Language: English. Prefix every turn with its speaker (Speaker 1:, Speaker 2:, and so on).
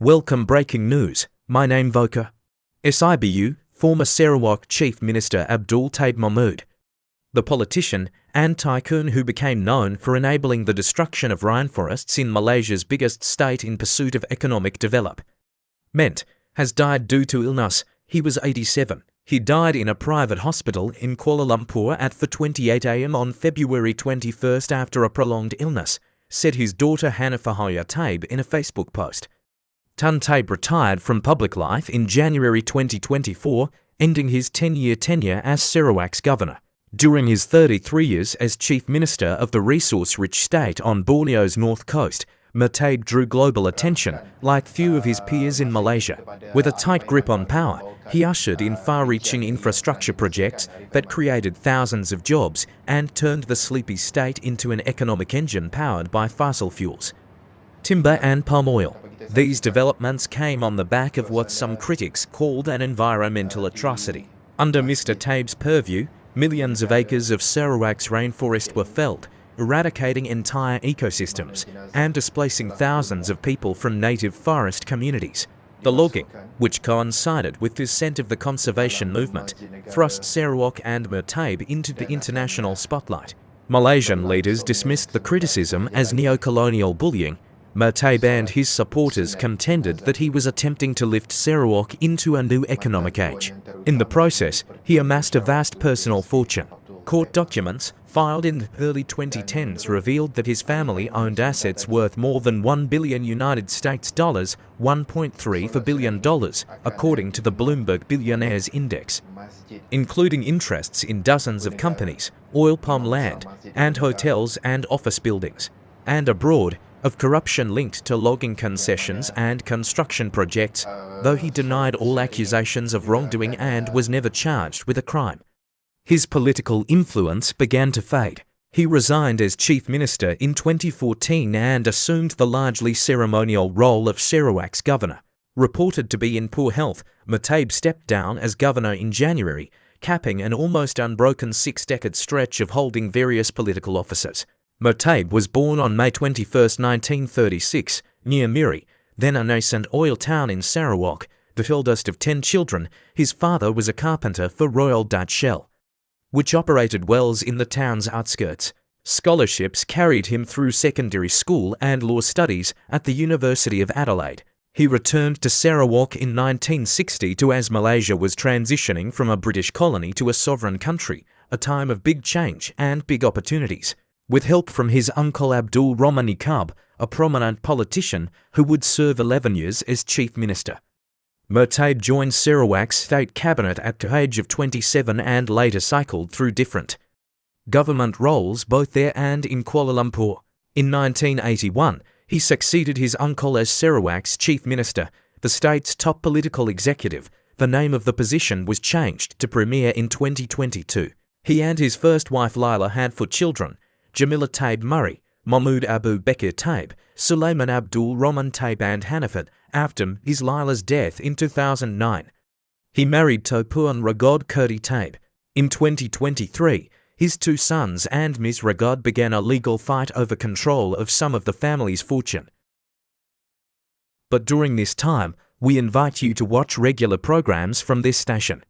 Speaker 1: Welcome breaking news. My name Voka. SIBU, former Sarawak Chief Minister ABOUL TAIB Mahmud. The politician and tycoon who became known for enabling the destruction of rainforests in Malaysia's biggest state in pursuit of economic development, has died due to illness. He was 87. He died in a private hospital in Kuala Lumpur at 4:28 a.m. on February 21 after a prolonged illness, said his daughter Hannah TAIB in a Facebook post. TUN TAIB retired from public life in January 2024, ending his 10-year tenure as Sarawak's governor. During his 33 years as Chief Minister of the resource-rich state on Borneo's north coast, TAIB drew global attention, like few of his peers in Malaysia. With a tight grip on power, he ushered in far-reaching infrastructure projects that created thousands of jobs and turned the sleepy state into an economic engine powered by fossil fuels, timber and palm oil. These developments came on the back of what some critics called an environmental atrocity. Under Mr. TAIB's purview, millions of acres of Sarawak's rainforest were felled, eradicating entire ecosystems and displacing thousands of people from native forest communities. The logging, which coincided with the ascent of the conservation movement, thrust Sarawak and TAIB into the international spotlight. Malaysian leaders dismissed the criticism as neo-colonial bullying. TAIB and his supporters contended that he was attempting to lift Sarawak into a new economic age. In the process, he amassed a vast personal fortune. Court documents, filed in the early 2010s, revealed that his family owned assets worth more than $1 billion $1.34 billion, according to the Bloomberg Billionaires Index, including interests in dozens of companies, oil palm land, and hotels and office buildings, and abroad, of corruption linked to logging concessions and construction projects, though he denied all accusations of wrongdoing and was never charged with a crime. His political influence began to fade. He resigned as Chief Minister in 2014 and assumed the largely ceremonial role of Sarawak's governor. Reported to be in poor health, TAIB stepped down as governor in January, capping an almost unbroken 6-decade stretch of holding various political offices. TAIB was born on May 21, 1936, near Miri, then a nascent oil town in Sarawak. The eldest of 10 children, his father was a carpenter for Royal Dutch Shell, which operated wells in the town's outskirts. Scholarships carried him through secondary school and law studies at the University of Adelaide. He returned to Sarawak in 1962 as Malaysia was transitioning from a British colony to a sovereign country, a time of big change and big opportunities. With help from his uncle Abdul Rahman Iqab, a prominent politician who would serve 11 years as Chief Minister. TAIB joined Sarawak's state cabinet at the age of 27 and later cycled through different government roles both there and in Kuala Lumpur. In 1981, he succeeded his uncle as Sarawak's Chief Minister, the state's top political executive. The name of the position was changed to Premier in 2022. He and his first wife Lila had 4 children: Jamila TAIB Murray, Mahmud Abu Bakr TAIB, Sulaiman Abdul Rahman TAIB and Hanafat, after his Lila's death in 2009. He married Topuan Ragod Kurdi TAIB. In 2023, his 2 sons and Ms. Ragod began a legal fight over control of some of the family's fortune. But during this time, we invite you to watch regular programs from this station.